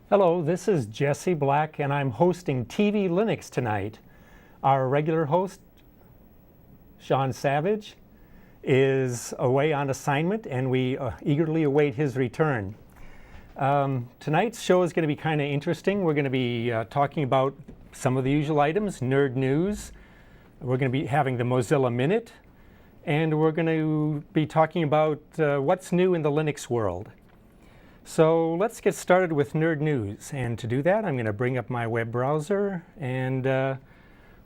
Hello, this is Jesse Black, and I'm hosting TVLinux tonight. Our regular host, Shaun Savage, is away on assignment, and we eagerly await his return. Tonight's show is going to be kind of interesting. We're going to be talking about some of the usual items, nerd news. We're going to be having the Mozilla Minute, and we're going to be talking about what's new in the Linux world. So let's get started with nerd news, and to do that I'm going to bring up my web browser, and we're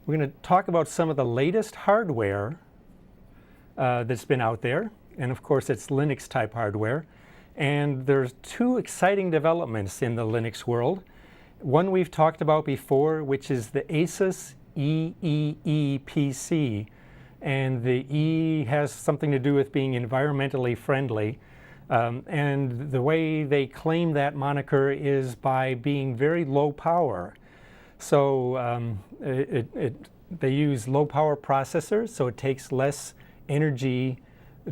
going to talk about some of the latest hardware that's been out there, and of course it's Linux type hardware. And there's two exciting developments in the Linux world. One we've talked about before, which is the Asus EEE PC, and the E has something to do with being environmentally friendly. And the way they claim that moniker is by being very low power. So they use low power processors, so it takes less energy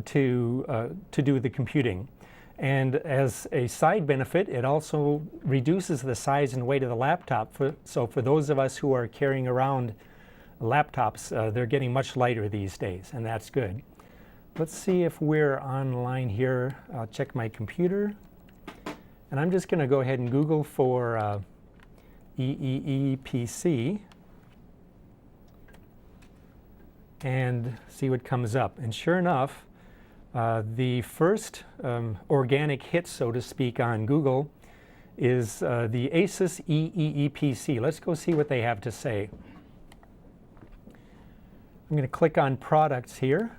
to do the computing. And as a side benefit, it also reduces the size and weight of the laptop. So for those of us who are carrying around laptops, they're getting much lighter these days, and that's good. Let's see if we're online here. I'll check my computer. And I'm just going to go ahead and Google for EEE PC and see what comes up. And sure enough, the first organic hit, so to speak, on Google is the Asus EEE PC. Let's go see what they have to say. I'm going to click on products here.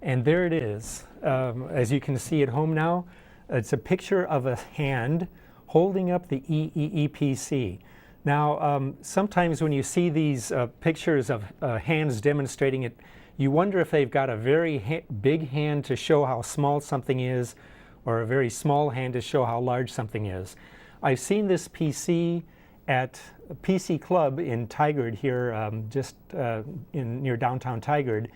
And there it is. As you can see at home now, it's a picture of a hand holding up the EEE PC. Now, sometimes when you see these pictures of hands demonstrating it, you wonder if they've got a very big hand to show how small something is, or a very small hand to show how large something is. I've seen this PC at PC Club in Tigard here, near downtown Tigard,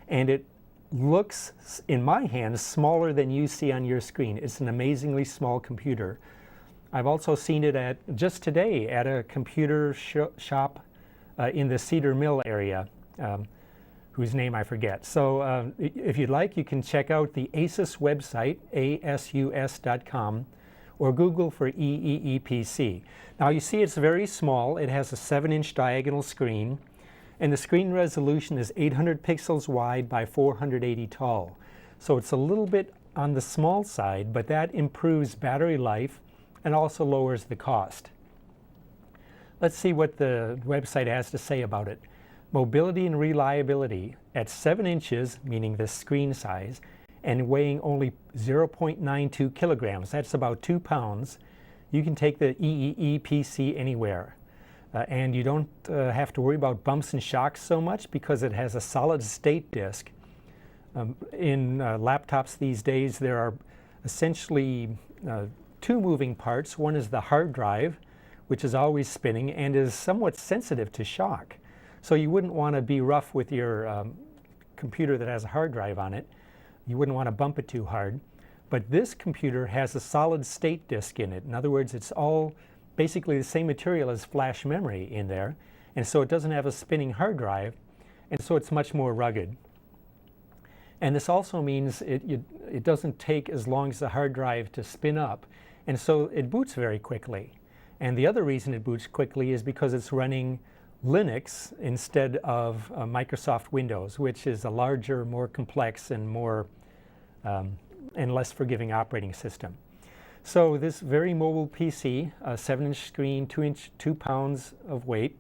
and it looks, in my hands, smaller than you see on your screen. It's an amazingly small computer. I've also seen it just today at a computer shop in the Cedar Mill area, whose name I forget. So if you'd like, you can check out the Asus website, asus.com, or Google for EEE PC. Now you see it's very small. It has a 7-inch diagonal screen, and the screen resolution is 800 pixels wide by 480 tall. So it's a little bit on the small side, but that improves battery life and also lowers the cost. Let's see what the website has to say about it. Mobility and reliability at 7 inches, meaning the screen size, and weighing only 0.92 kilograms, that's about 2 pounds, you can take the EEE PC anywhere. And you don't have to worry about bumps and shocks so much because it has a solid state disk. In laptops these days, there are essentially two moving parts. One is the hard drive, which is always spinning and is somewhat sensitive to shock. So you wouldn't want to be rough with your computer that has a hard drive on it. You wouldn't want to bump it too hard. But this computer has a solid state disk in it. In other words, it's all basically the same material as flash memory in there, and so it doesn't have a spinning hard drive, and so it's much more rugged. And this also means it doesn't take as long as the hard drive to spin up, and so it boots very quickly. And the other reason it boots quickly is because it's running Linux instead of Microsoft Windows, which is a larger, more complex, and more and less forgiving operating system. So this very mobile PC, a 7-inch screen, 2 pounds of weight,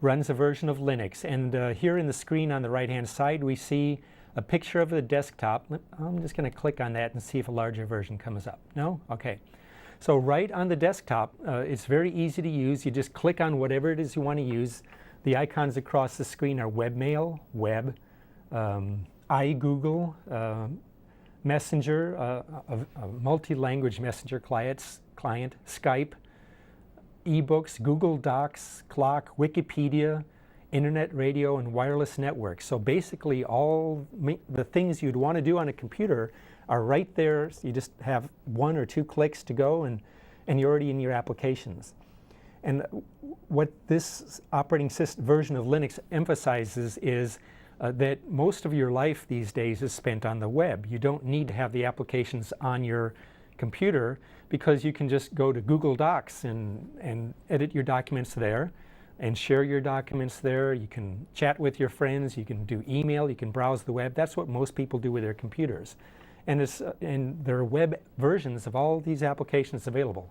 runs a version of Linux. And here in the screen on the right-hand side, we see a picture of the desktop. I'm just going to click on that and see if a larger version comes up. No? Okay. So right on the desktop, it's very easy to use. You just click on whatever it is you want to use. The icons across the screen are webmail, web, iGoogle, Messenger, a multi-language messenger client, Skype, ebooks, Google Docs, Clock, Wikipedia, internet radio, and wireless networks. So basically all the things you'd want to do on a computer are right there. So you just have 1 or 2 clicks to go, and you're already in your applications. And what this operating system version of Linux emphasizes is that most of your life these days is spent on the web. You don't need to have the applications on your computer, because you can just go to Google Docs and edit your documents there and share your documents there. You can chat with your friends, you can do email, you can browse the web. That's what most people do with their computers. And there are web versions of all these applications available.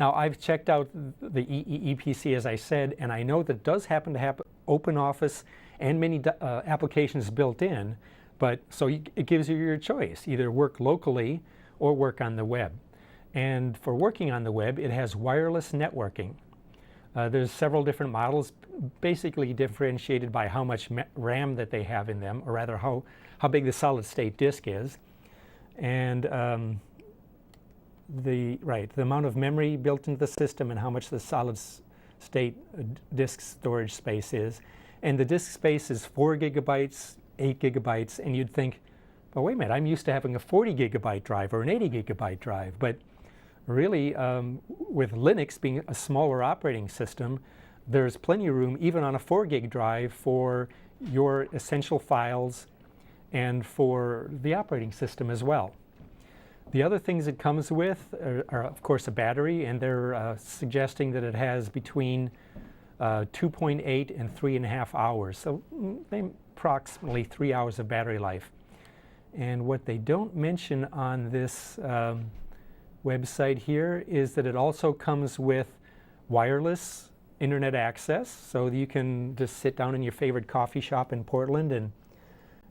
Now, I've checked out the EEPC, as I said, and I know that it does happen to have OpenOffice and many applications built in, but so it gives you your choice. Either work locally or work on the web. And for working on the web, it has wireless networking. There's several different models, basically differentiated by how much RAM that they have in them, or rather how big the solid-state disk is. And the amount of memory built into the system and how much the solid-state disk storage space is. And the disk space is 4 gigabytes, 8 gigabytes, and you'd think, well, wait a minute, I'm used to having a 40 gigabyte drive or an 80 gigabyte drive. But really, with Linux being a smaller operating system, there's plenty of room, even on a 4 gig drive, for your essential files and for the operating system as well. The other things it comes with are of course, a battery, and they're suggesting that it has between 2.8 and 3.5 hours, so approximately 3 hours of battery life. And what they don't mention on this website here is that it also comes with wireless internet access, so you can just sit down in your favorite coffee shop in Portland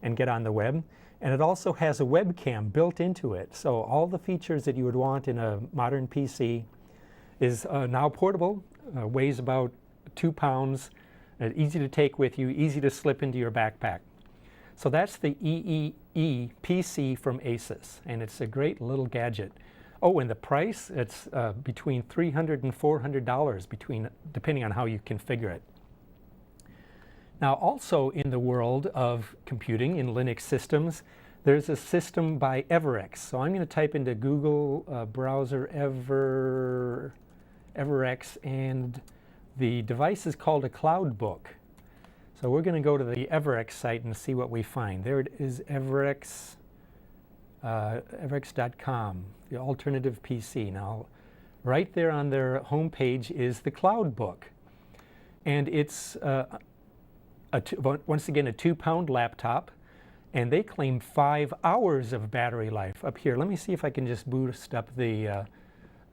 and get on the web. And it also has a webcam built into it, so all the features that you would want in a modern PC is now portable, weighs about 2 pounds, easy to take with you, easy to slip into your backpack. So that's the EEE PC from Asus, and it's a great little gadget. Oh, and the price, it's between $300 and $400 depending on how you configure it. Now, also in the world of computing in Linux systems, there's a system by Everex. So I'm going to type into Google browser Everex, and the device is called a CloudBook. So we're going to go to the Everex site and see what we find. There it is, Everex, Everex.com, the alternative PC. Now, right there on their homepage is the CloudBook. And it's, once again, a 2-pound laptop. And they claim 5 hours of battery life. Up here, let me see if I can just boost up the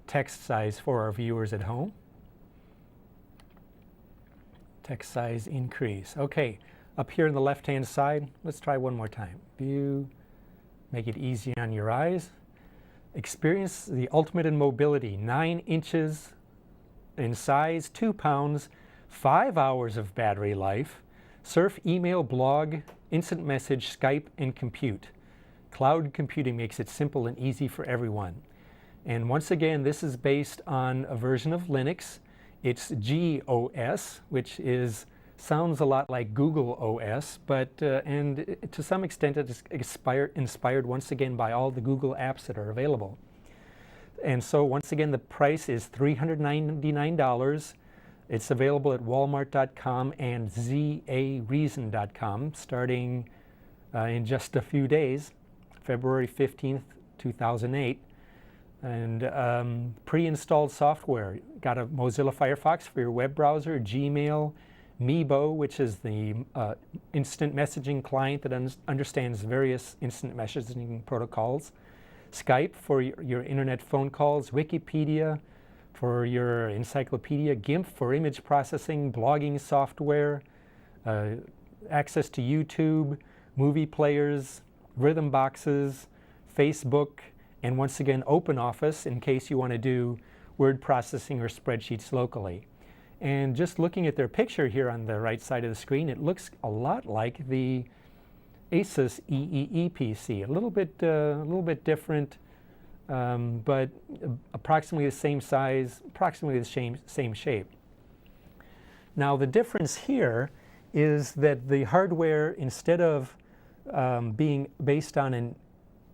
text size for our viewers at home. Text size increase. Okay, up here on the left-hand side, let's try one more time. View, make it easy on your eyes. Experience the ultimate in mobility, 9 inches in size, 2 pounds, 5 hours of battery life. Surf, email, blog, instant message, Skype, and compute. Cloud computing makes it simple and easy for everyone. And once again, this is based on a version of Linux. It's GOS, which sounds a lot like Google OS, but and to some extent it is inspired once again by all the Google apps that are available. And so once again, the price is $399. It's available at Walmart.com and ZAReason.com starting in just a few days, February 15th, 2008. And pre-installed software. Got a Mozilla Firefox for your web browser, Gmail, Meebo, which is the instant messaging client that understands various instant messaging protocols, Skype for your internet phone calls, Wikipedia for your encyclopedia, GIMP for image processing, blogging software, access to YouTube, movie players, rhythm boxes, Facebook, and once again, OpenOffice in case you want to do word processing or spreadsheets locally. And just looking at their picture here on the right side of the screen, it looks a lot like the Asus EEE PC, a little bit different, but approximately the same size, approximately the same shape. Now the difference here is that the hardware, instead of being based on an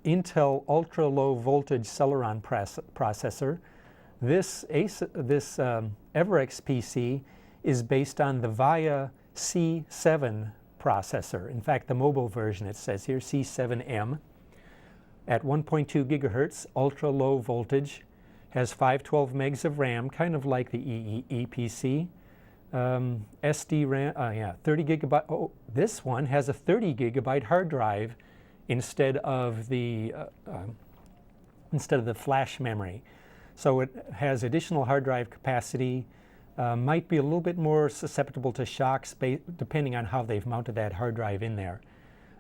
Intel ultra-low voltage Celeron processor. This EverX PC is based on the VIA C7 processor. In fact, the mobile version, it says here, C7M, at 1.2 gigahertz, ultra-low voltage, has 512 megs of RAM, kind of like the EPC. SD RAM, 30 gigabyte. Oh, this one has a 30 gigabyte hard drive instead of the flash memory. So it has additional hard drive capacity. Might be a little bit more susceptible to shocks depending on how they've mounted that hard drive in there.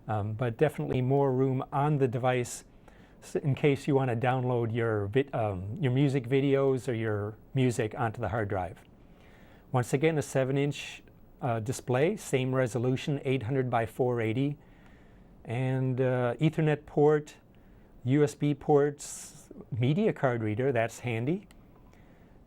But definitely more room on the device in case you want to download your music videos or your music onto the hard drive. Once again, a 7-inch display, same resolution, 800 by 480, and Ethernet port, USB ports, media card reader, that's handy.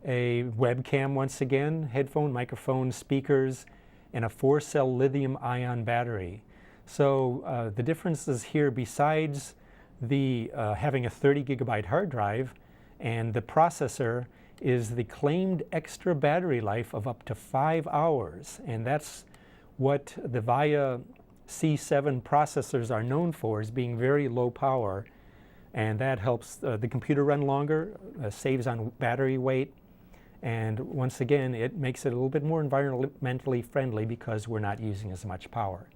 A webcam once again, headphone, microphone, speakers, and a 4-cell lithium-ion battery. So the differences here, besides the having a 30 gigabyte hard drive and the processor, is the claimed extra battery life of up to 5 hours. And that's what the VIA C7 processors are known for, is being very low power. And that helps the computer run longer, saves on battery weight. And once again, it makes it a little bit more environmentally friendly because we're not using as much power.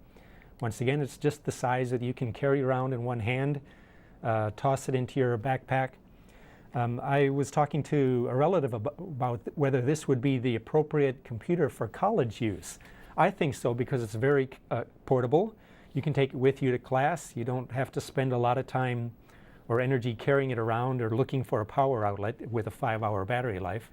Once again, it's just the size that you can carry around in one hand, toss it into your backpack. I was talking to a relative about whether this would be the appropriate computer for college use. I think so, because it's very portable. You can take it with you to class. You don't have to spend a lot of time or energy carrying it around or looking for a power outlet with a 5-hour battery life.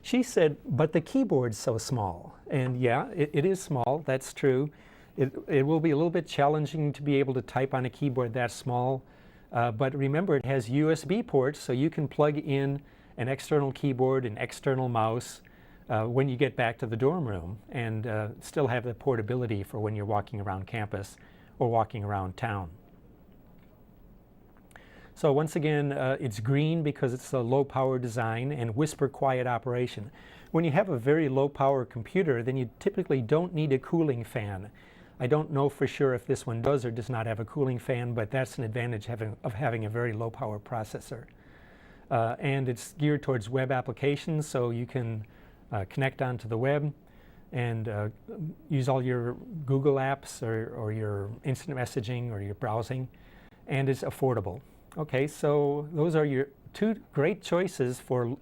She said, but the keyboard's so small. And yeah, it is small, that's true. It will be a little bit challenging to be able to type on a keyboard that small. But remember, it has USB ports, so you can plug in an external keyboard, an external mouse when you get back to the dorm room, and still have the portability for when you're walking around campus or walking around town. So once again, it's green because it's a low power design and whisper quiet operation. When you have a very low power computer, then you typically don't need a cooling fan. I don't know for sure if this one does or does not have a cooling fan, but that's an advantage of having a very low power processor. And it's geared towards web applications, so you can connect onto the web and use all your Google apps or your instant messaging or your browsing, and it's affordable. Okay, so those are your two great choices for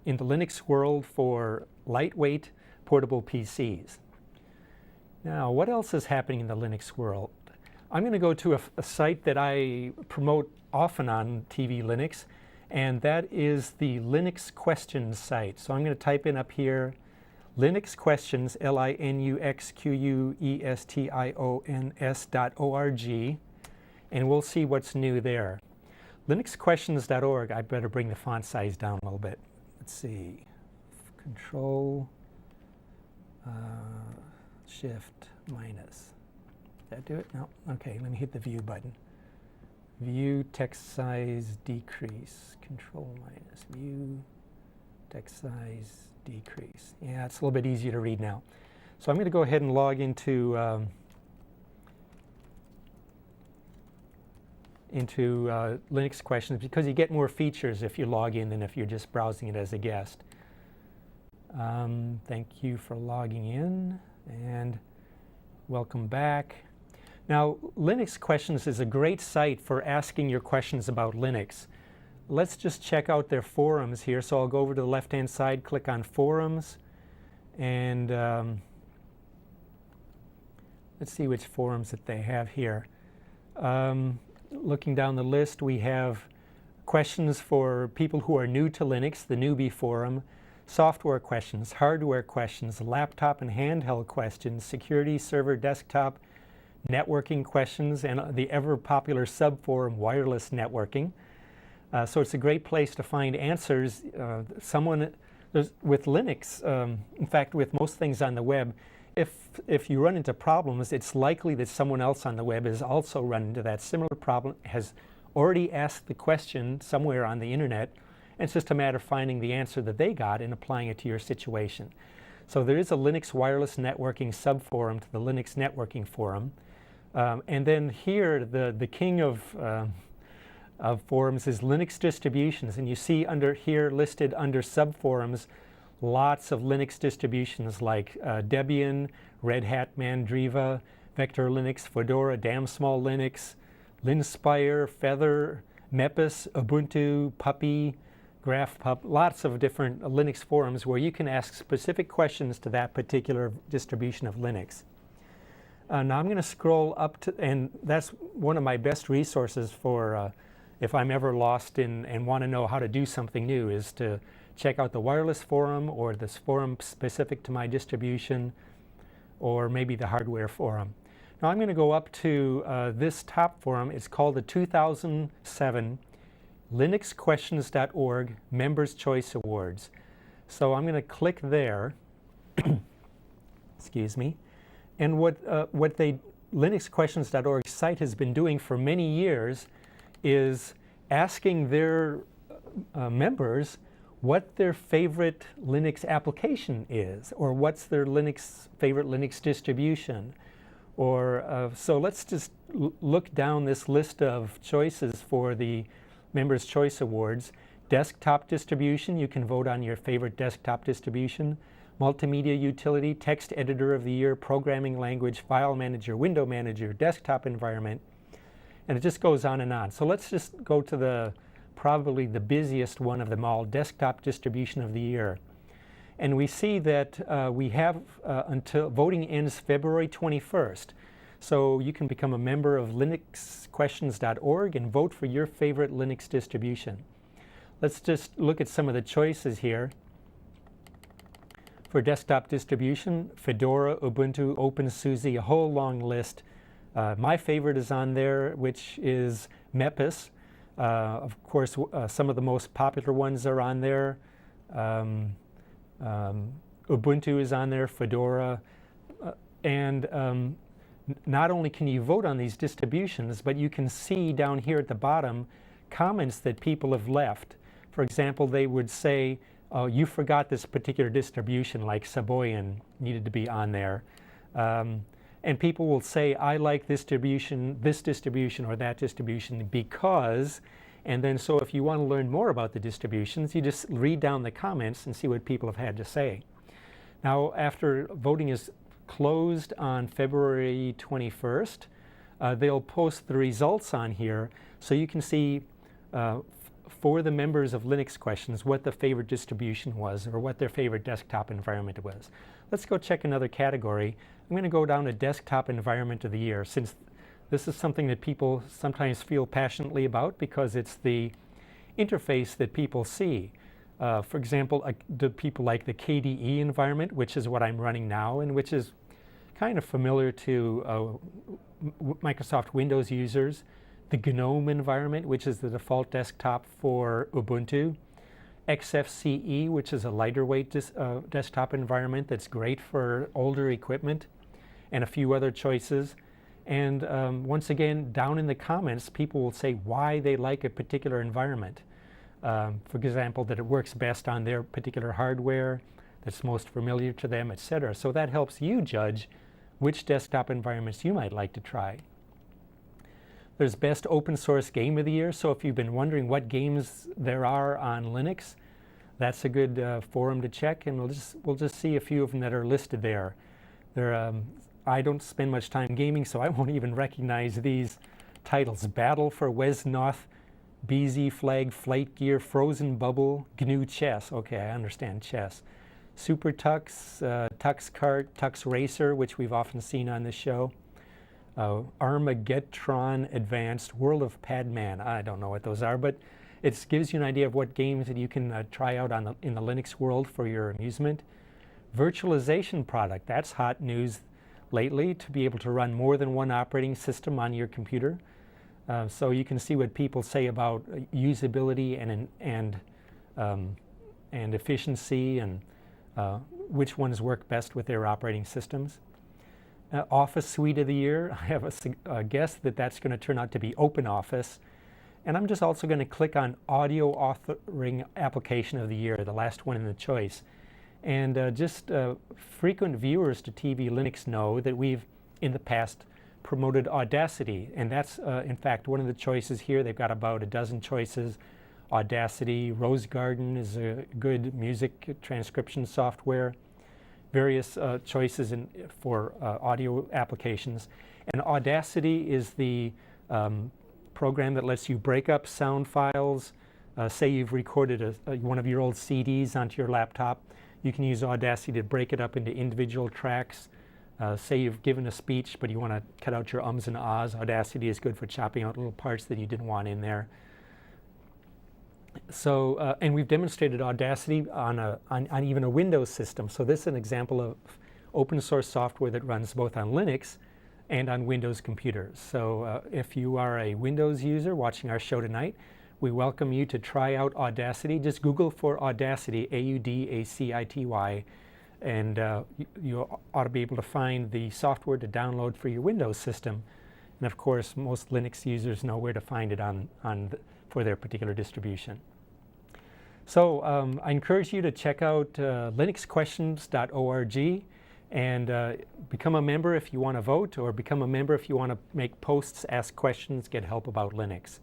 in the Linux world for lightweight portable PCs. Now, what else is happening in the Linux world? I'm going to go to a site that I promote often on TVLinux, and that is the Linux Questions site. So I'm going to type in up here Linux Questions, LINUXQUESTIONS.org, and we'll see what's new there. LinuxQuestions.org, I better bring the font size down a little bit. Let's see, Control, Shift, minus. Did that do it? No? Okay, let me hit the View button. View, text size, decrease. Control minus, View, text size, decrease. Yeah, it's a little bit easier to read now. So I'm going to go ahead and log into Linux Questions, because you get more features if you log in than if you're just browsing it as a guest. Thank you for logging in, and welcome back. Now, Linux Questions is a great site for asking your questions about Linux. Let's just check out their forums here. So I'll go over to the left-hand side, click on Forums, and let's see which forums that they have here. Looking down the list, we have questions for people who are new to Linux, the newbie forum, software questions, hardware questions, laptop and handheld questions, security, server, desktop, networking questions, and the ever-popular sub-forum, wireless networking. So it's a great place to find answers. With Linux, in fact, with most things on the web, if you run into problems, it's likely that someone else on the web has also run into that similar problem, has already asked the question somewhere on the internet, and it's just a matter of finding the answer that they got and applying it to your situation. So there is a Linux wireless networking subforum to the Linux networking forum. And then here, the king of forums is Linux distributions. And you see under here listed under subforums lots of Linux distributions like Debian, Red Hat Mandriva, Vector Linux, Fedora, Damn Small Linux, Linspire, Feather, Mepis, Ubuntu, Puppy, GraphPup, lots of different Linux forums where you can ask specific questions to that particular distribution of Linux. Now I'm going to scroll up to, and that's one of my best resources for if I'm ever lost and want to know how to do something new, is to check out the wireless forum or this forum specific to my distribution, or maybe the hardware forum. Now I'm going to go up to this top forum. It's called the 2007 linuxquestions.org Members' Choice Awards. So I'm going to click there. Excuse me. And what the linuxquestions.org site has been doing for many years is asking their members what their favorite Linux application is, or what's their favorite Linux distribution. Or so let's just look down this list of choices for the Members' Choice Awards. Desktop distribution, you can vote on your favorite desktop distribution. Multimedia utility, text editor of the year, programming language, file manager, window manager, desktop environment, and it just goes on and on. So let's just go to probably the busiest one of them all, desktop distribution of the year. And we see that we have until voting ends February 21st. So you can become a member of linuxquestions.org and vote for your favorite Linux distribution. Let's just look at some of the choices here. For desktop distribution, Fedora, Ubuntu, OpenSUSE, a whole long list. My favorite is on there, which is Mepis. Of course, some of the most popular ones are on there. Ubuntu is on there, Fedora. And not only can you vote on these distributions, but you can see down here at the bottom comments that people have left. For example, they would say, oh, you forgot this particular distribution, like Saboyan needed to be on there. And people will say, I like this distribution, or that distribution because, and then so if you want to learn more about the distributions, you just read down the comments and see what people have had to say. Now, after voting is closed on February 21st, they'll post the results on here so you can see for the members of Linux Questions what the favorite distribution was or what their favorite desktop environment was. Let's go check another category. I'm going to go down to desktop environment of the year, since this is something that people sometimes feel passionately about because it's the interface that people see. For example, do people like the KDE environment, which is what I'm running now and which is kind of familiar to Microsoft Windows users. The GNOME environment, which is the default desktop for Ubuntu. XFCE, which is a lighter weight desktop environment that's great for older equipment, and a few other choices. And once again, down in the comments, people will say why they like a particular environment. For example, that it works best on their particular hardware, that's most familiar to them, etc. So that helps you judge which desktop environments you might like to try. There's Best Open Source Game of the Year. So if you've been wondering what games there are on Linux, that's a good forum to check, and we'll just see a few of them that are listed there. I don't spend much time gaming, so I won't even recognize these titles. Battle for Wesnoth, BZ Flag, Flight Gear, Frozen Bubble, GNU Chess. Okay, I understand chess. Super Tux, Tux Kart, Tux Racer, which we've often seen on this show. Armageddon Advanced, World of Padman. I don't know what those are, but it gives you an idea of what games that you can try out in the Linux world for your amusement. Virtualization product, that's hot news lately, to be able to run more than one operating system on your computer. So you can see what people say about usability and efficiency and which ones work best with their operating systems. Office Suite of the Year. I have a guess that that's going to turn out to be OpenOffice. And I'm just also going to click on Audio Authoring Application of the Year, the last one in the choice. And frequent viewers to TVLinux know that we've, in the past, promoted Audacity. And that's, in fact, one of the choices here. They've got about a dozen choices. Audacity, Rose Garden is a good music transcription software. Various choices for audio applications. And Audacity is the program that lets you break up sound files. Say you've recorded one of your old CDs onto your laptop. You can use Audacity to break it up into individual tracks. Say you've given a speech, but you want to cut out your ums and ahs. Audacity is good for chopping out little parts that you didn't want in there. So, and we've demonstrated Audacity on even a Windows system. So this is an example of open source software that runs both on Linux and on Windows computers. So if you are a Windows user watching our show tonight, we welcome you to try out Audacity. Just Google for Audacity, Audacity, and you ought to be able to find the software to download for your Windows system. And of course, most Linux users know where to find it for their particular distribution. So I encourage you to check out linuxquestions.org and become a member if you want to vote, or become a member if you want to make posts, ask questions, get help about Linux.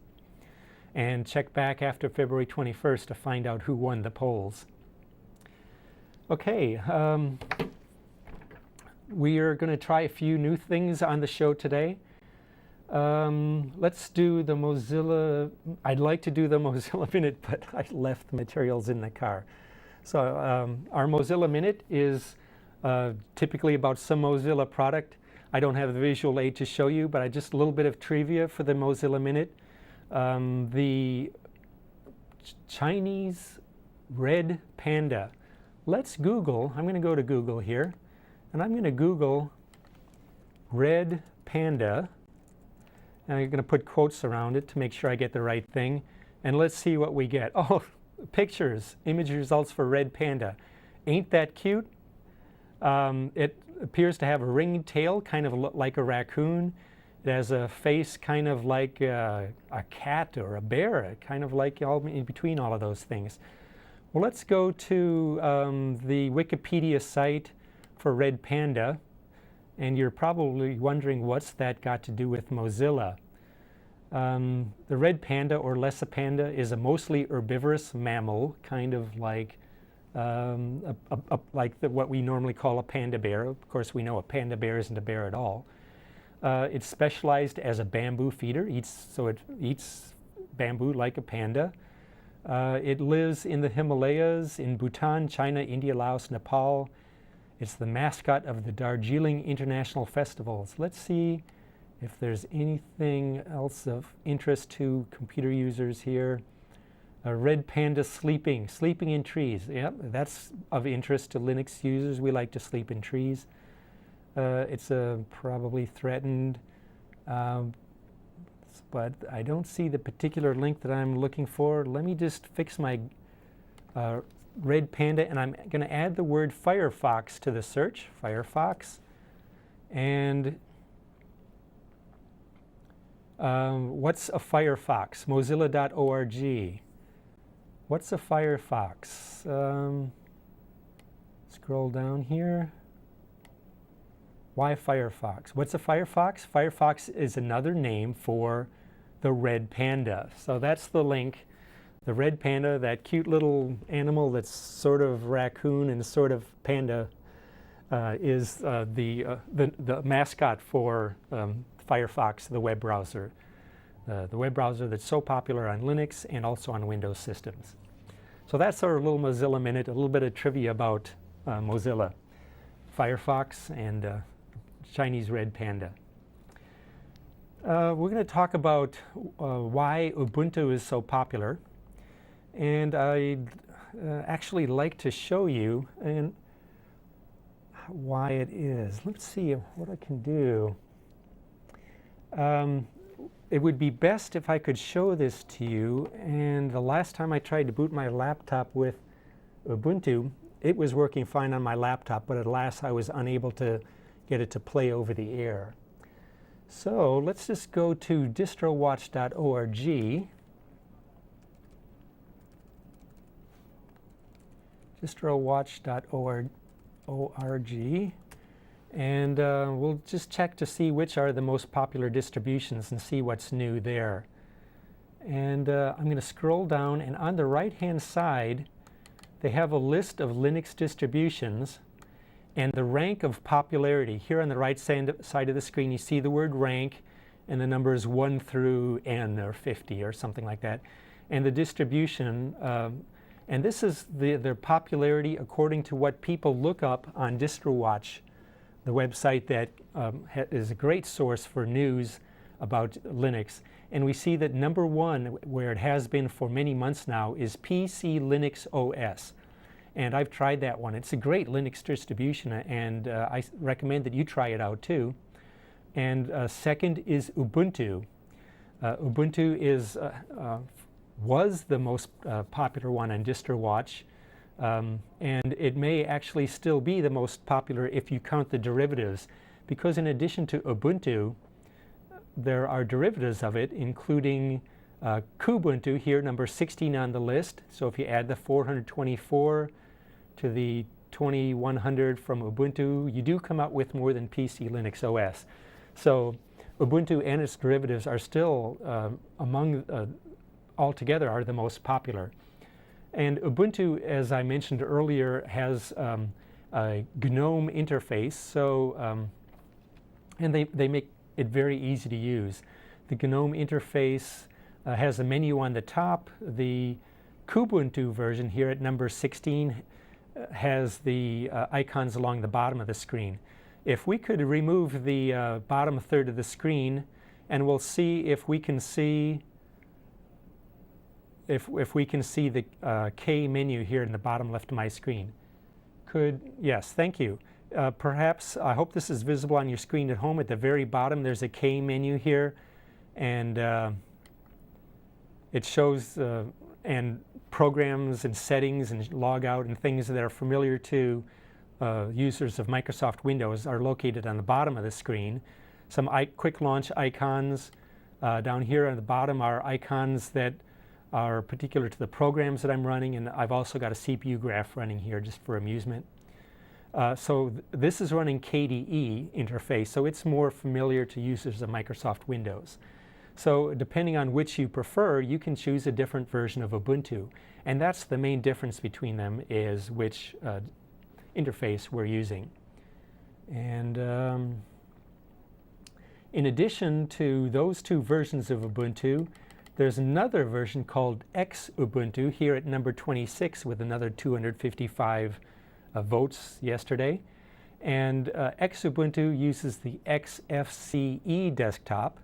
And check back after February 21st to find out who won the polls. Okay, we are going to try a few new things on the show today. Let's do the Mozilla. I'd like to do the Mozilla Minute, but I left the materials in the car. So our Mozilla Minute is typically about some Mozilla product. I don't have the visual aid to show you, but just a little bit of trivia for the Mozilla Minute. The Chinese red panda. Let's Google. I'm going to go to Google here, and I'm going to Google red panda. And I'm going to put quotes around it to make sure I get the right thing. And let's see what we get. Oh, pictures, image results for red panda. Ain't that cute? It appears to have a ringed tail, kind of like a raccoon. It has a face kind of like a cat or a bear, kind of like all in between all of those things. Well, let's go to the Wikipedia site for red panda. And you're probably wondering what's that got to do with Mozilla. The red panda, or Lesopanda, is a mostly herbivorous mammal, kind of like what we normally call a panda bear. Of course, we know a panda bear isn't a bear at all. It's specialized as a bamboo feeder, so it eats bamboo like a panda. It lives in the Himalayas, in Bhutan, China, India, Laos, Nepal. It's the mascot of the Darjeeling International Festivals. Let's see if there's anything else of interest to computer users here. A red panda sleeping in trees. Yep, that's of interest to Linux users. We like to sleep in trees. It's probably threatened, but I don't see the particular link that I'm looking for. Let me just fix my red panda, and I'm going to add the word Firefox to the search. Firefox. And what's a Firefox? Mozilla.org. What's a Firefox? Scroll down here. Why Firefox? What's a Firefox? Firefox is another name for the red panda. So that's the link. The red panda, that cute little animal that's sort of raccoon and sort of panda, is the mascot for Firefox, the web browser. The web browser that's so popular on Linux and also on Windows systems. So that's our little Mozilla Minute, a little bit of trivia about Mozilla, Firefox, and Chinese red panda. We're going to talk about why Ubuntu is so popular. And I'd actually like to show you why it is. Let's see what I can do. It would be best if I could show this to you. And the last time I tried to boot my laptop with Ubuntu, it was working fine on my laptop, but alas, I was unable to get it to play over the air. So let's just go to distrowatch.org. distrowatch.org, and we'll just check to see which are the most popular distributions and see what's new there. And I'm going to scroll down, and on the right hand side they have a list of Linux distributions and the rank of popularity. Here on the right side of the screen you see the word rank and the numbers 1 through N or 50 or something like that, and the distribution. And this is their popularity according to what people look up on DistroWatch, the website that is a great source for news about Linux. And we see that number 1, where it has been for many months now, is TVLinux OS. And I've tried that one. It's a great Linux distribution, and I recommend that you try it out too. And second is Ubuntu. Ubuntu was the most popular one on DistroWatch, and it may actually still be the most popular if you count the derivatives, because in addition to Ubuntu, there are derivatives of it, including Kubuntu here, number 16 on the list. So if you add the 424 to the 2100 from Ubuntu, you do come out with more than TVLinux OS. So Ubuntu and its derivatives are still altogether are the most popular. And Ubuntu, as I mentioned earlier, has a GNOME interface, so and they make it very easy to use. The GNOME interface has a menu on the top. The Kubuntu version here at number 16 has the icons along the bottom of the screen. If we could remove the bottom third of the screen, and we'll see if we can see if we can see the K menu here in the bottom left of my screen. Yes, thank you. Perhaps, I hope this is visible on your screen at home. At the very bottom there's a K menu here, and it shows and programs and settings and log out and things that are familiar to users of Microsoft Windows are located on the bottom of the screen. Some quick launch icons. Down here on the bottom are icons that are particular to the programs that I'm running, and I've also got a CPU graph running here just for amusement. This is running KDE interface, so it's more familiar to users of Microsoft Windows. So depending on which you prefer, you can choose a different version of Ubuntu, and that's the main difference between them, is which interface we're using. And in addition to those two versions of Ubuntu, there's another version called Xubuntu here at number 26 with another 255 votes yesterday. And Xubuntu uses the XFCE desktop.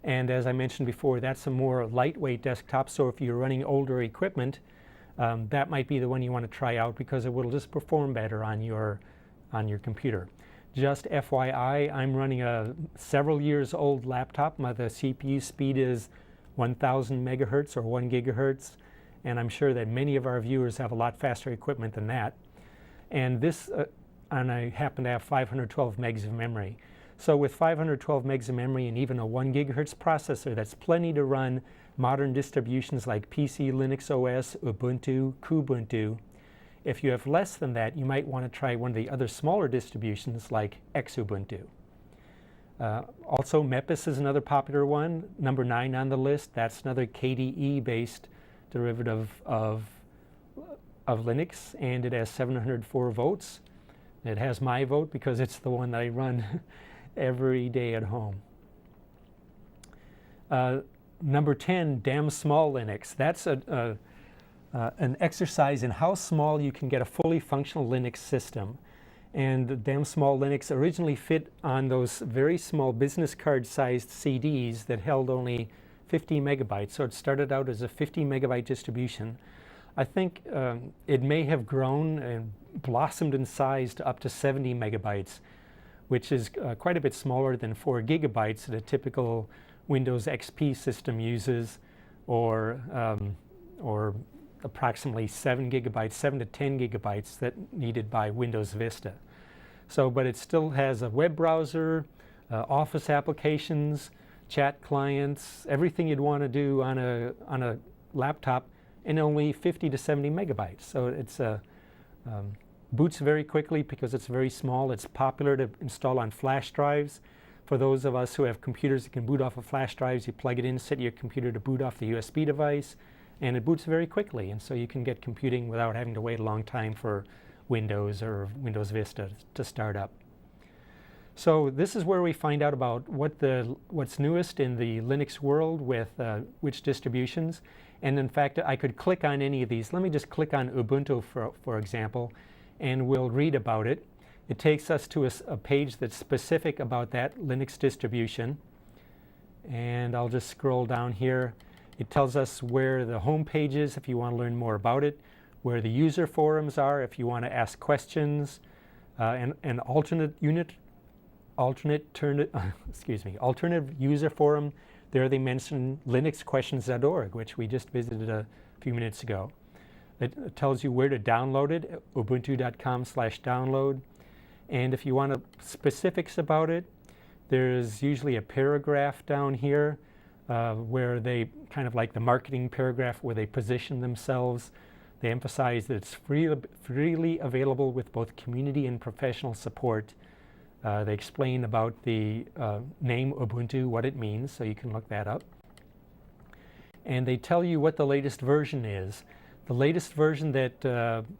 And as I mentioned before, that's a more lightweight desktop. So if you're running older equipment, that might be the one you want to try out, because it will just perform better on your computer. Just FYI, I'm running a several years old laptop. The CPU speed is 1000 megahertz or 1 gigahertz, and I'm sure that many of our viewers have a lot faster equipment than that. And and I happen to have 512 megs of memory. So with 512 megs of memory and even a 1 gigahertz processor, that's plenty to run modern distributions like TVLinux OS, Ubuntu, Kubuntu. If you have less than that, you might want to try one of the other smaller distributions like Xubuntu. Also, Mepis is another popular one, number 9 on the list. That's another KDE-based derivative of Linux, and it has 704 votes. It has my vote because it's the one that I run every day at home. Number 10, Damn Small Linux. That's an exercise in how small you can get a fully functional Linux system. And Damn Small Linux originally fit on those very small business card sized CDs that held only 50 megabytes. So it started out as a 50 megabyte distribution. I think it may have grown and blossomed in size to up to 70 megabytes, which is quite a bit smaller than 4 gigabytes that a typical Windows XP system uses, or approximately 7 to 10 gigabytes that needed by Windows Vista. So, but it still has a web browser, office applications, chat clients, everything you'd want to do on a laptop, and only 50 to 70 megabytes. So it's boots very quickly because it's very small. It's popular to install on flash drives. For those of us who have computers that can boot off of flash drives, you plug it in, set your computer to boot off the USB device, and it boots very quickly. And so you can get computing without having to wait a long time for Windows or Windows Vista to start up. So this is where we find out about what's newest in the Linux world with which distributions. And in fact, I could click on any of these. Let me just click on Ubuntu, for example, and we'll read about it. It takes us to a page that's specific about that Linux distribution. And I'll just scroll down here. It tells us where the home page is if you want to learn more about it, where the user forums are if you want to ask questions, and alternative user forum. There they mention linuxquestions.org, which we just visited a few minutes ago. It tells you where to download it, ubuntu.com/download. And if you want specifics about it, there's usually a paragraph down here where they kind of like the marketing paragraph where they position themselves. They emphasize that it's freely available with both community and professional support. They explain about the name Ubuntu, what it means, so you can look that up. And they tell you what the latest version is. The latest version that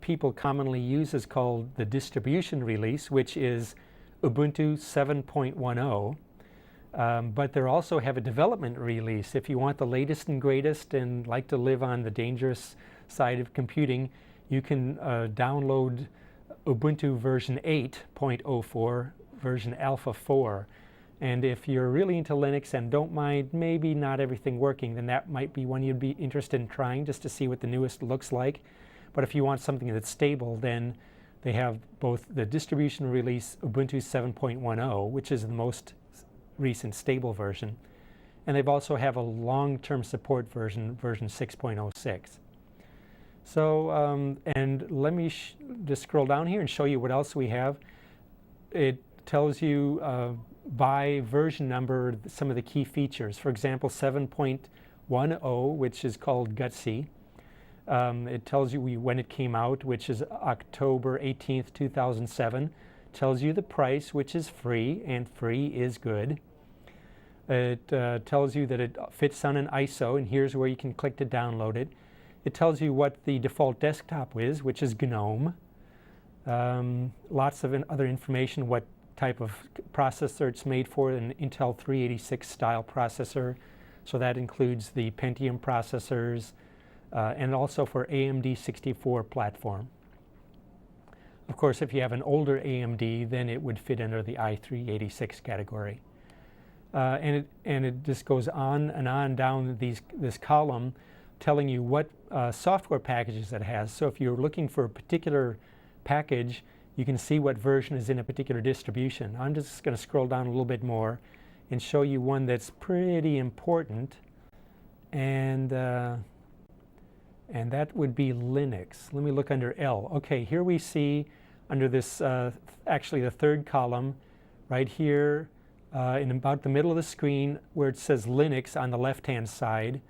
people commonly use is called the distribution release, which is Ubuntu 7.10. But they also have a development release. If you want the latest and greatest and like to live on the dangerous side of computing, you can download Ubuntu version 8.04, version Alpha 4. And if you're really into Linux and don't mind maybe not everything working, then that might be one you'd be interested in trying just to see what the newest looks like. But if you want something that's stable, then they have both the distribution release Ubuntu 7.10, which is the most recent stable version, and they've also have a long-term support version, version 6.06. So, and let me just scroll down here and show you what else we have. It tells you by version number some of the key features. For example, 7.10, which is called Gutsy. It tells you when it came out, which is October 18th, 2007. Tells you the price, which is free, and free is good. It tells you that it fits on an ISO, and here's where you can click to download it. It tells you what the default desktop is, which is GNOME. Lots of other information, what type of processor it's made for, an Intel 386 style processor. So that includes the Pentium processors, and also for AMD 64 platform. Of course, if you have an older AMD, then it would fit under the i386 category. And it just goes on and on down this column telling you what software packages it has. So if you're looking for a particular package, you can see what version is in a particular distribution. I'm just going to scroll down a little bit more and show you one that's pretty important, and that would be Linux. Let me look under L. Okay, here we see under this, actually the third column, right here in about the middle of the screen where it says Linux on the left-hand side,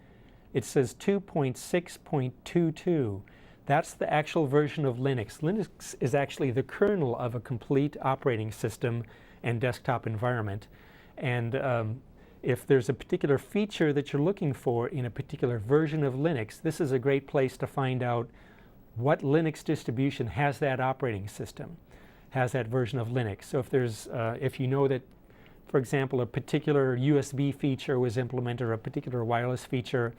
it says 2.6.22. That's the actual version of Linux. Linux is actually the kernel of a complete operating system and desktop environment. And if there's a particular feature that you're looking for in a particular version of Linux, this is a great place to find out what Linux distribution has that operating system, has that version of Linux. So if there's, if you know that, for example, a particular USB feature was implemented or a particular wireless feature,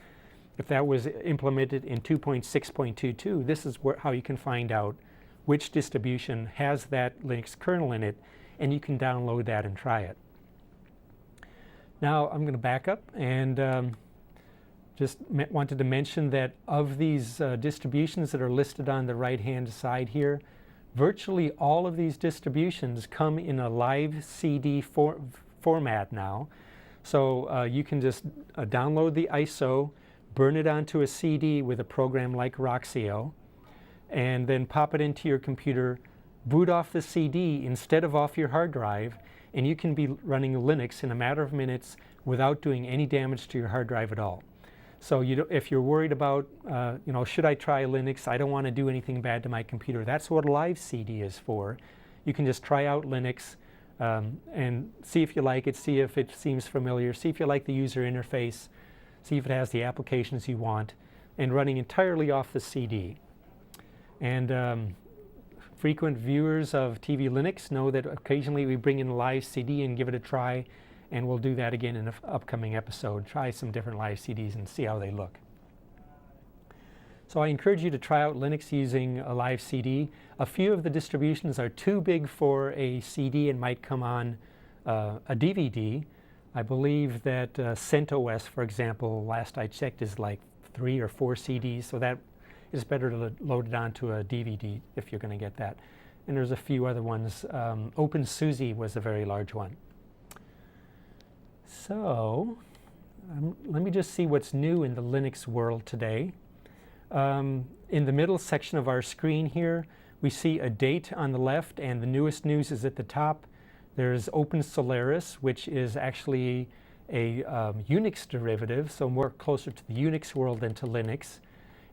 if that was implemented in 2.6.22, this is how you can find out which distribution has that Linux kernel in it, and you can download that and try it. Now I'm going to back up and just wanted to mention that of these distributions that are listed on the right-hand side here, virtually all of these distributions come in a live CD format now. So you can just download the ISO, burn it onto a CD with a program like Roxio, and then pop it into your computer, boot off the CD instead of off your hard drive, and you can be running Linux in a matter of minutes without doing any damage to your hard drive at all. So if you're worried about, should I try Linux? I don't want to do anything bad to my computer. That's what a live CD is for. You can just try out Linux and see if you like it, see if it seems familiar, see if you like the user interface, see if it has the applications you want, and running entirely off the CD. And frequent viewers of TVLinux know that occasionally we bring in a live CD and give it a try, and we'll do that again in an upcoming episode. Try some different live CDs and see how they look. So I encourage you to try out Linux using a live CD. A few of the distributions are too big for a CD and might come on a DVD. I believe that CentOS, for example, last I checked, is like 3 or 4 CDs, so that is better to load it onto a DVD if you're going to get that. And there's a few other ones. OpenSUSE was a very large one. So let me just see what's new in the Linux world today. In the middle section of our screen here, we see a date on the left, and the newest news is at the top. There's OpenSolaris, which is actually a Unix derivative, so more closer to the Unix world than to Linux.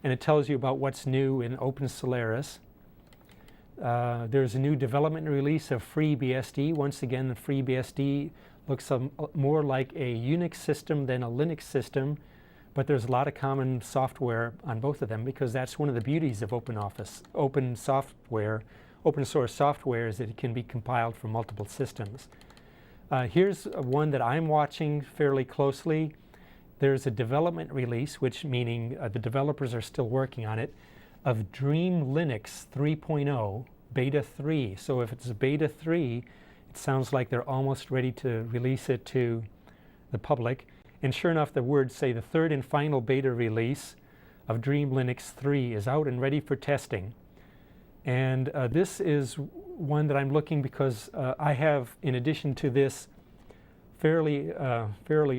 And it tells you about what's new in OpenSolaris. There's a new development release of FreeBSD. Once again, the FreeBSD looks more like a Unix system than a Linux system, but there's a lot of common software on both of them, because that's one of the beauties of open source software, is that it can be compiled from multiple systems. Here's one that I'm watching fairly closely. There's a development release, which meaning the developers are still working on it, of TVLinux 3.0 Beta 3. So if it's a Beta 3, it sounds like they're almost ready to release it to the public. And sure enough, the words say the third and final beta release of TVLinux 3 is out and ready for testing. And this is one that I'm looking because I have, in addition to this fairly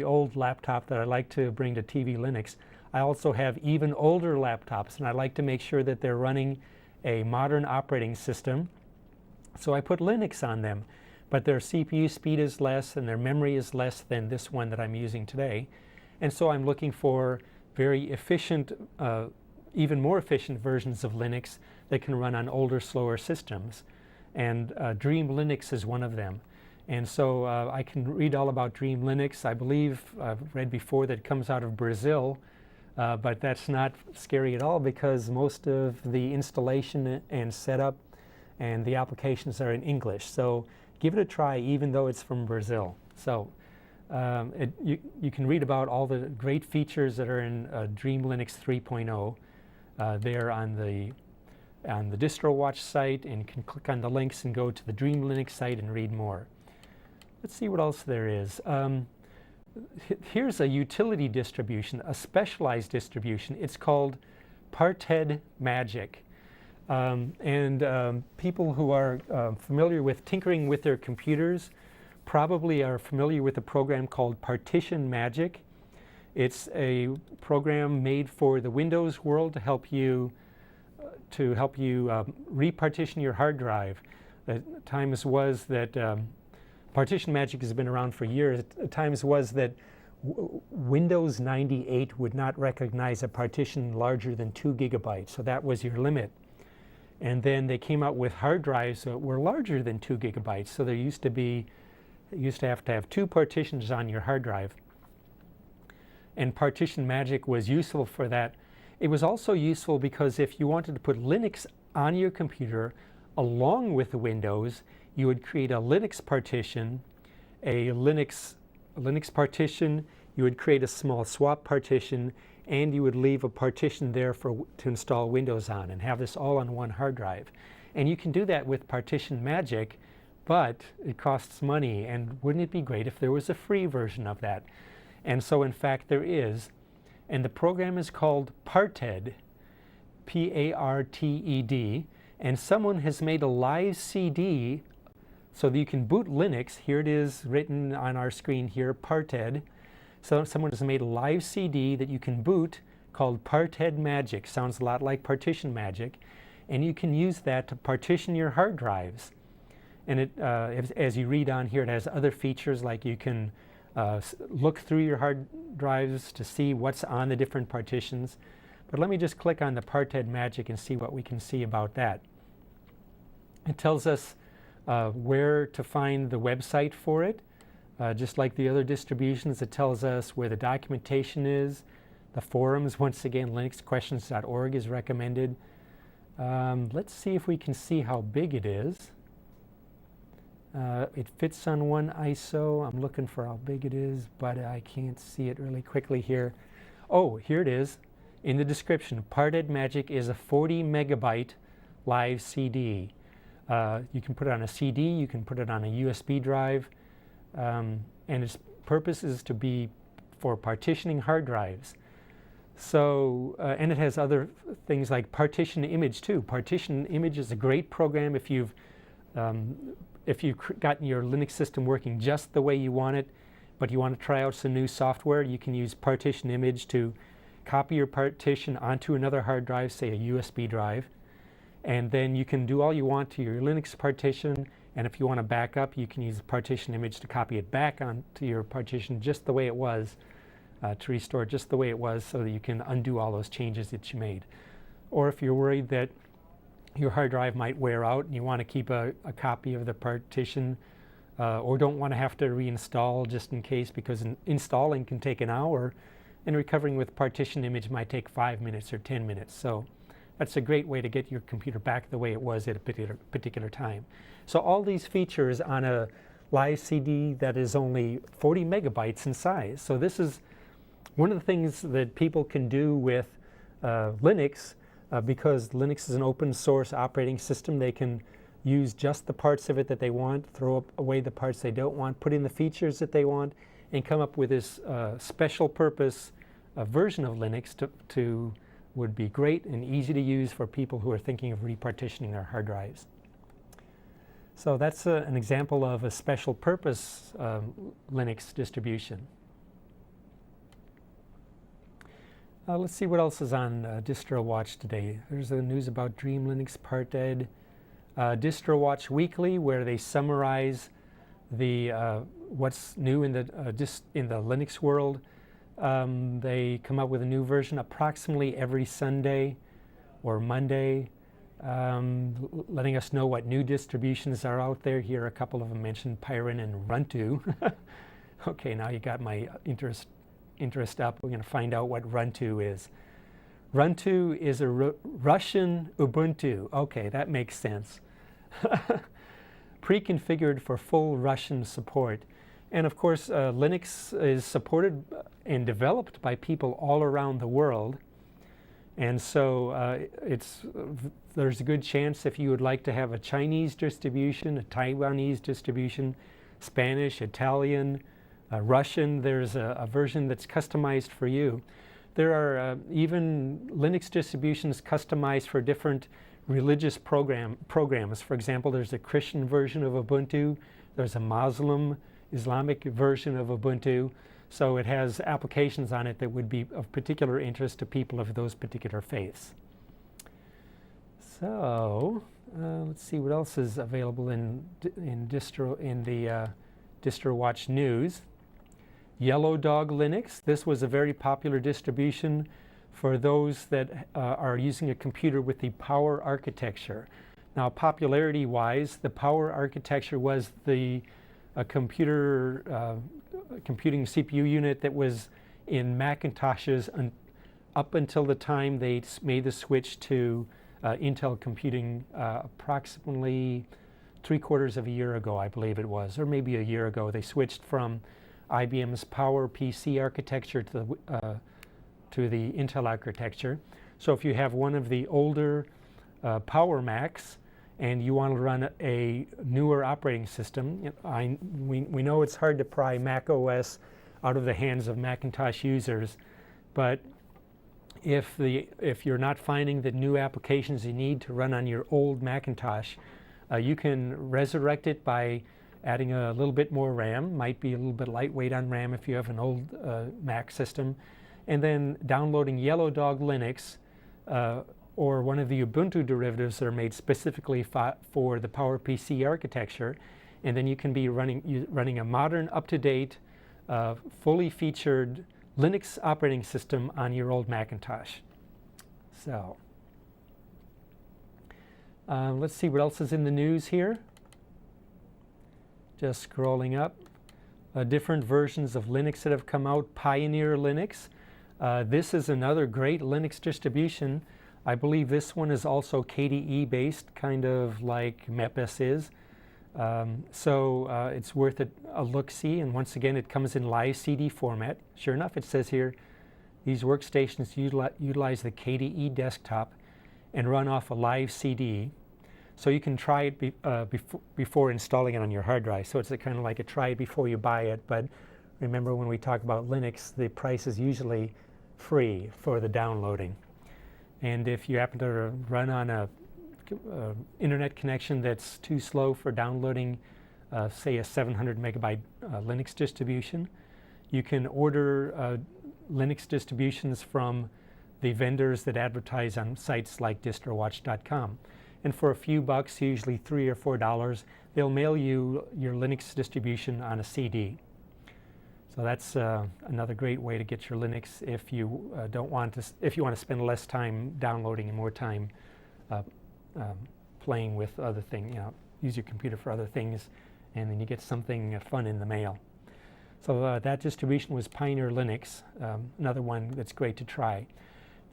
old laptop that I like to bring to TVLinux, I also have even older laptops, and I like to make sure that they're running a modern operating system. So I put Linux on them, but their CPU speed is less and their memory is less than this one that I'm using today. And so I'm looking for very efficient, even more efficient versions of Linux that can run on older, slower systems. And TVLinux is one of them. And so I can read all about TVLinux. I believe I've read before that it comes out of Brazil, but that's not scary at all, because most of the installation and setup and the applications are in English. So give it a try, even though it's from Brazil. So you can read about all the great features that are in TVLinux 3.0 there on the DistroWatch site, and you can click on the links and go to the TVLinux site and read more. Let's see what else there is. Here's a utility distribution, a specialized distribution. It's called Parted Magic. People who are familiar with tinkering with their computers probably are familiar with a program called Partition Magic. It's a program made for the Windows world to help you repartition your hard drive. At times was that Partition Magic has been around for years. At times was that Windows 98 would not recognize a partition larger than 2 gigabytes, so that was your limit. And then they came out with hard drives that were larger than 2 gigabytes, so there used to have 2 partitions on your hard drive. And Partition Magic was useful for that. It was also useful because if you wanted to put Linux on your computer along with the Windows, you would create a Linux partition, a Linux partition, you would create a small swap partition, and you would leave a partition there to install Windows on, and have this all on one hard drive. And you can do that with Partition Magic, but it costs money, and wouldn't it be great if there was a free version of that? And so in fact there is, and the program is called Parted, P-A-R-T-E-D, and someone has made a live CD so that you can boot Linux. Here it is written on our screen here, Parted. So someone has made a live CD that you can boot called Parted Magic. Sounds a lot like Partition Magic. and you can use that to partition your hard drives. And it, as you read on here, it has other features like you can look through your hard drives to see what's on the different partitions. But let me just click on the Parted Magic and see what we can see about that. It tells us where to find the website for it. Just like the other distributions, it tells us where the documentation is. The forums, once again, linuxquestions.org is recommended. Let's see if we can see how big it is. It fits on one ISO. I'm looking for how big it is, but I can't see it really quickly here. Oh, here it is in the description. Parted Magic is a 40 megabyte live CD. You can put it on a CD, you can put it on a USB drive, and its purpose is to be for partitioning hard drives. So, and it has other things like partition image too. Partition image is a great program if you've gotten your Linux system working just the way you want it, but you want to try out some new software. You can use partition image to copy your partition onto another hard drive, say a USB drive, and then you can do all you want to your Linux partition, and if you want to back up, you can use the partition image to copy it back onto your partition just the way it was, to restore it just the way it was so that you can undo all those changes that you made. Or if you're worried that your hard drive might wear out and you want to keep a copy of the partition, or don't want to have to reinstall just in case, because installing can take an hour and recovering with partition image might take 5 minutes or 10 minutes. So that's a great way to get your computer back the way it was at a particular time. So all these features on a live CD that is only 40 megabytes in size. So this is one of the things that people can do with Linux, because Linux is an open source operating system. They can use just the parts of it that they want, throw away the parts they don't want, put in the features that they want, and come up with this special purpose version of Linux would be great and easy to use for people who are thinking of repartitioning their hard drives. So that's an example of a special purpose Linux distribution. Let's see what else is on DistroWatch today. There's the news about Dream Linux Parted. DistroWatch Weekly, where they summarize the what's new in the Linux world. They come up with a new version approximately every Sunday or Monday, letting us know what new distributions are out there. Here, a couple of them mentioned Pyrin and Runtu. Okay, now you got my interest up. We're going to find out what Runtu is. Runtu is a Russian Ubuntu. Okay, that makes sense. Pre-configured for full Russian support. And of course, Linux is supported and developed by people all around the world. And so there's a good chance if you would like to have a Chinese distribution, a Taiwanese distribution, Spanish, Italian, Russian, there's a version that's customized for you. There are even Linux distributions customized for different religious programs. For example, there's a Christian version of Ubuntu. There's a Muslim, Islamic version of Ubuntu. So it has applications on it that would be of particular interest to people of those particular faiths. So let's see what else is available in the DistroWatch news. Yellow Dog Linux. This was a very popular distribution for those that are using a computer with the Power architecture. Now, popularity-wise, the Power architecture was the computing CPU unit that was in Macintoshes up until the time they made the switch to Intel computing approximately 3/4 of a year ago, I believe it was, or maybe a year ago. They switched from IBM's Power PC architecture to the Intel architecture. So if you have one of the older Power Macs and you want to run a newer operating system, we know it's hard to pry Mac OS out of the hands of Macintosh users, but if you're not finding the new applications you need to run on your old Macintosh, you can resurrect it by adding a little bit more RAM. Might be a little bit lightweight on RAM if you have an old Mac system, and then downloading Yellow Dog Linux, or one of the Ubuntu derivatives that are made specifically for the PowerPC architecture, and then you can be running a modern, up-to-date, fully featured Linux operating system on your old Macintosh. So let's see what else is in the news here. Just scrolling up. Different versions of Linux that have come out. Pioneer Linux. This is another great Linux distribution. I believe this one is also KDE based, kind of like MEPS is. So it's worth a look-see. And once again, it comes in live CD format. Sure enough, it says here, these workstations utilize the KDE desktop and run off a live CD. So you can try it before installing it on your hard drive. So it's kind of like a try it before you buy it. But remember, when we talk about Linux, the price is usually free for the downloading. And if you happen to run on a internet connection that's too slow for downloading, say a 700 megabyte Linux distribution, you can order Linux distributions from the vendors that advertise on sites like distrowatch.com. And for a few bucks, usually $3 or $4, they'll mail you your Linux distribution on a CD. So that's another great way to get your Linux if you if you want to spend less time downloading and more time playing with other things. Use your computer for other things, and then you get something fun in the mail. So that distribution was Pioneer Linux, another one that's great to try.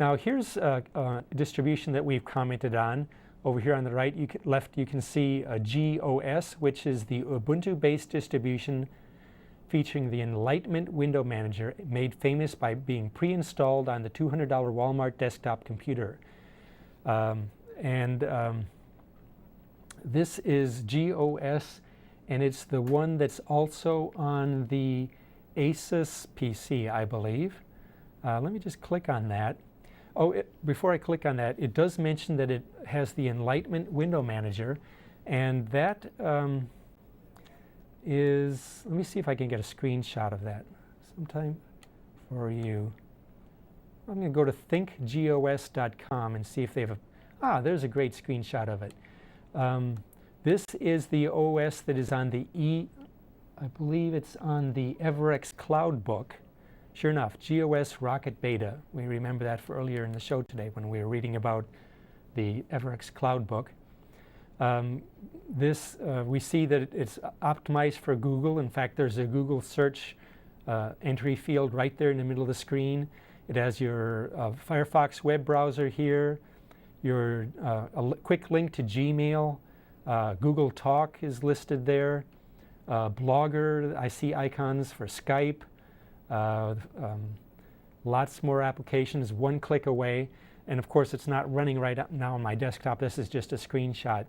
Now here's a distribution that we've commented on. Over here on the left, you can see GOS, which is the Ubuntu-based distribution featuring the Enlightenment window manager, made famous by being pre-installed on the $200 Walmart desktop computer. This is GOS, and it's the one that's also on the Asus PC, I believe. Let me just click on that. Oh, before I click on that, it does mention that it has the Enlightenment window manager, and that is, let me see if I can get a screenshot of that sometime for you. I'm going to go to thinkgos.com and see if they have there's a great screenshot of it. This is the OS that is on the I believe it's on the Everex Cloud book. Sure enough, GOS Rocket Beta. We remember that for earlier in the show today when we were reading about the Everex Cloud book. We see that it's optimized for Google. In fact, there's a Google search entry field right there in the middle of the screen. It has your Firefox web browser here, your quick link to Gmail, Google Talk is listed there, Blogger, I see icons for Skype, lots more applications, one click away. And of course, it's not running right now on my desktop. This is just a screenshot.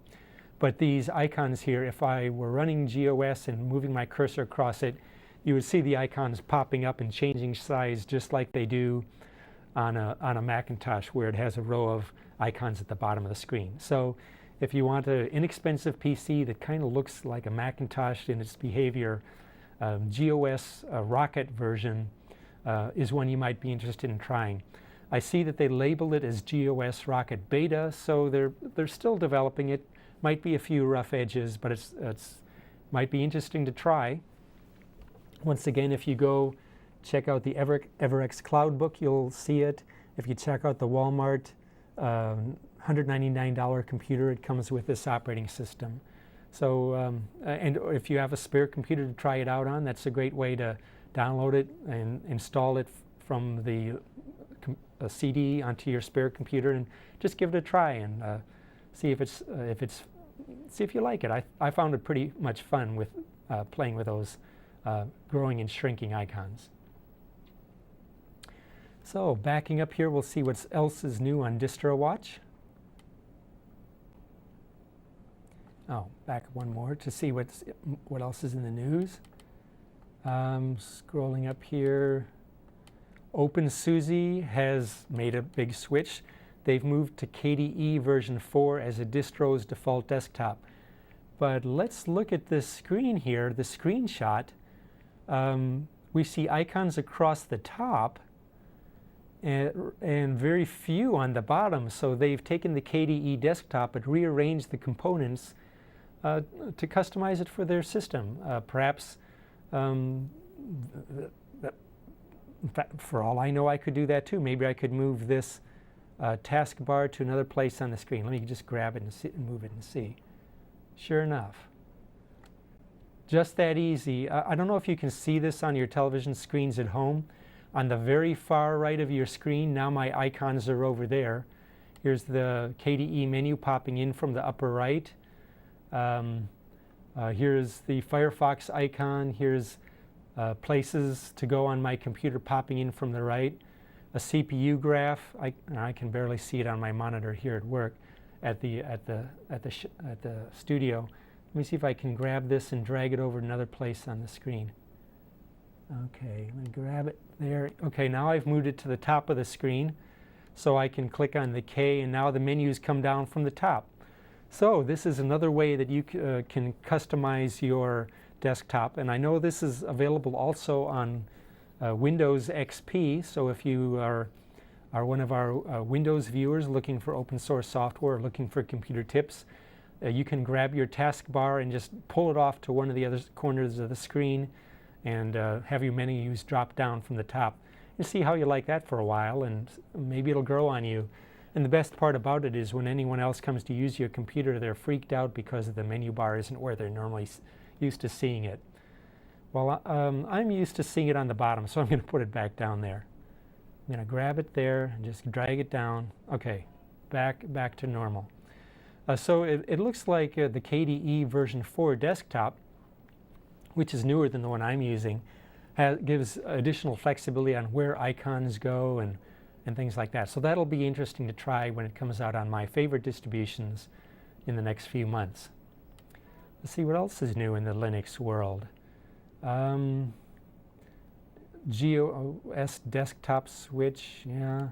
But these icons here, if I were running GOS and moving my cursor across it, you would see the icons popping up and changing size just like they do on a Macintosh, where it has a row of icons at the bottom of the screen. So if you want an inexpensive PC that kind of looks like a Macintosh in its behavior, GOS Rocket version is one you might be interested in trying. I see that they label it as GOS Rocket Beta, so they're still developing it. Might be a few rough edges, but it's might be interesting to try. Once again, if you go check out the Everex Cloud book, you'll see it. If you check out the Walmart $199 computer, it comes with this operating system. So, and if you have a spare computer to try it out on, that's a great way to download it and install it from the CD onto your spare computer, and just give it a try and see if you like it. I found it pretty much fun with playing with those growing and shrinking icons. So backing up here, we'll see what else is new on DistroWatch. Oh, back one more to see what else is in the news. Scrolling up here, OpenSUSE has made a big switch. They've moved to KDE version 4 as a distro's default desktop. But let's look at this screen here, the screenshot. We see icons across the top, and very few on the bottom. So they've taken the KDE desktop and rearranged the components to customize it for their system. Perhaps, in fact, for all I know, I could do that too. Maybe I could move this taskbar to another place on the screen. Let me just grab it and move it and see. Sure enough. Just that easy. I don't know if you can see this on your television screens at home. On the very far right of your screen, now my icons are over there. Here's the KDE menu popping in from the upper right. Here's the Firefox icon. Here's places to go on my computer popping in from the right. A CPU graph. I can barely see it on my monitor here at work, at the studio. Let me see if I can grab this and drag it over to another place on the screen. Okay, let me grab it there. Okay, now I've moved it to the top of the screen, so I can click on the K, and now the menus come down from the top. So this is another way that you can customize your desktop, and I know this is available also on Windows XP. So if you are one of our Windows viewers looking for open source software, looking for computer tips, you can grab your taskbar and just pull it off to one of the other corners of the screen and have your menus drop down from the top. You see how you like that for a while, and maybe it'll grow on you. And the best part about it is when anyone else comes to use your computer, they're freaked out because the menu bar isn't where they're normally used to seeing it. Well, I'm used to seeing it on the bottom, so I'm going to put it back down there. I'm going to grab it there and just drag it down. Okay, back to normal. So it looks like the KDE version 4 desktop, which is newer than the one I'm using, gives additional flexibility on where icons go and things like that. So that'll be interesting to try when it comes out on my favorite distributions in the next few months. Let's see what else is new in the Linux world. GOS desktop switch, yeah.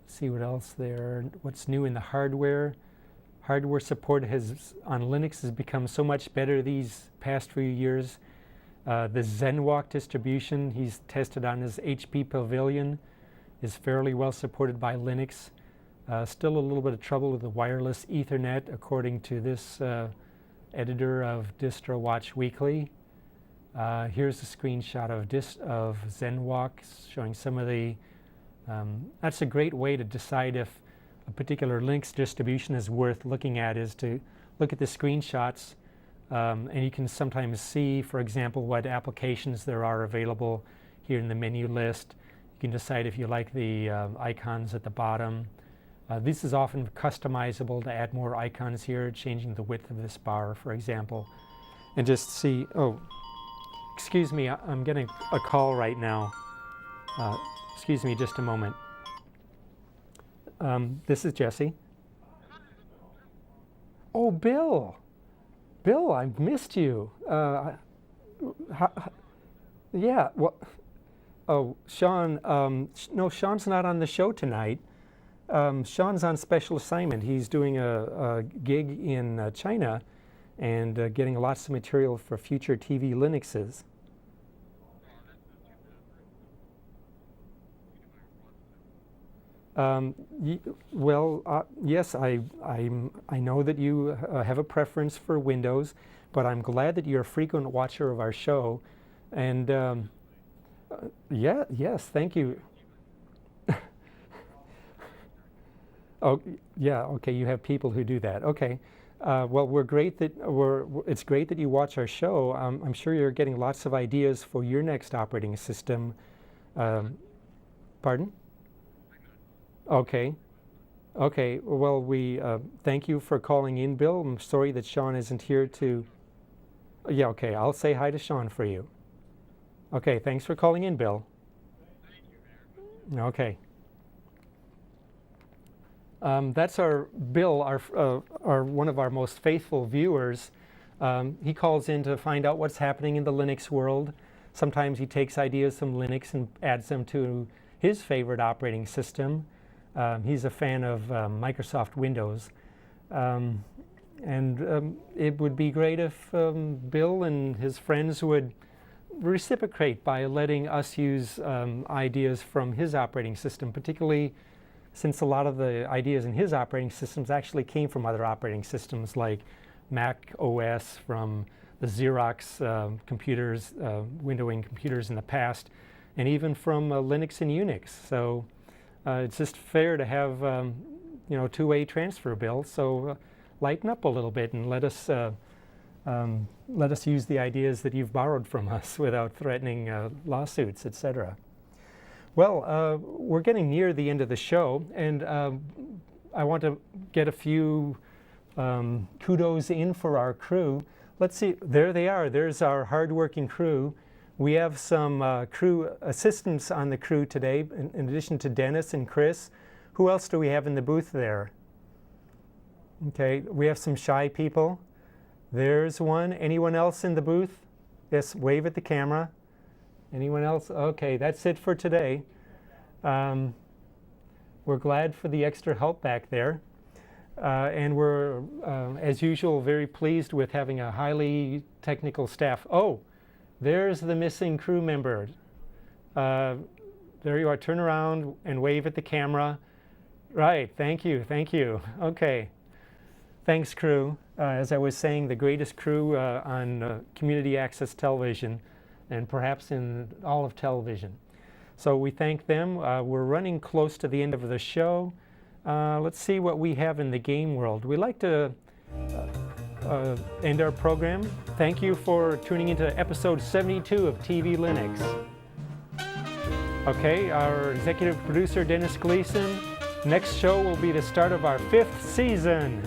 See what else there. What's new in the hardware? Hardware support on Linux has become so much better these past few years. The ZenWalk distribution he's tested on his HP Pavilion is fairly well supported by Linux. Still a little bit of trouble with the wireless Ethernet, according to this editor of Distro Watch Weekly. Here's a screenshot of ZenWalk showing some of the. That's a great way to decide if a particular Linux distribution is worth looking at, is to look at the screenshots, and you can sometimes see, for example, what applications there are available here in the menu list. You can decide if you like the icons at the bottom. This is often customizable to add more icons here, changing the width of this bar, for example, and just see. Oh, excuse me, I'm getting a call right now. Excuse me just a moment. This is Jesse. Oh, Bill. Bill, I've missed you. Yeah, well, oh, Shaun, no, Shaun's not on the show tonight. Shaun's on special assignment. He's doing a gig in China and getting lots of material for future TVLinuxes. Yes, I know that you have a preference for Windows, but I'm glad that you're a frequent watcher of our show. And yes, thank you. Oh, yeah, okay, you have people who do that. Okay. Well, it's great that you watch our show. I'm sure you're getting lots of ideas for your next operating system. Pardon? Okay. Okay. Well, we thank you for calling in, Bill. I'm sorry that Shaun isn't here to. Yeah. Okay. I'll say hi to Shaun for you. Okay. Thanks for calling in, Bill. Okay. That's our Bill, our one of our most faithful viewers. He calls in to find out what's happening in the Linux world. Sometimes he takes ideas from Linux and adds them to his favorite operating system. He's a fan of Microsoft Windows. And it would be great if Bill and his friends would reciprocate by letting us use ideas from his operating system, particularly since a lot of the ideas in his operating systems actually came from other operating systems like Mac OS, from the Xerox computers, windowing computers in the past, and even from Linux and Unix. So it's just fair to have two-way transfer bill. So lighten up a little bit and let us use the ideas that you've borrowed from us without threatening lawsuits, etc. Well, we're getting near the end of the show, and I want to get a few kudos in for our crew. Let's see, there they are. There's our hardworking crew. We have some crew assistants on the crew today, in addition to Dennis and Chris. Who else do we have in the booth there? Okay, we have some shy people. There's one. Anyone else in the booth? Yes, wave at the camera. Anyone else? Okay, that's it for today. We're glad for the extra help back there. And we're, as usual, very pleased with having a highly technical staff. Oh, there's the missing crew member. There you are. Turn around and wave at the camera. Right, thank you, thank you. Okay, thanks, crew. As I was saying, the greatest crew on community access television, and perhaps in all of television. So we thank them. We're running close to the end of the show. Let's see what we have in the game world. We like to end our program. Thank you for tuning into episode 72 of TVLinux. Okay, our executive producer, Dennis Gleason. Next show will be the start of our 5th season.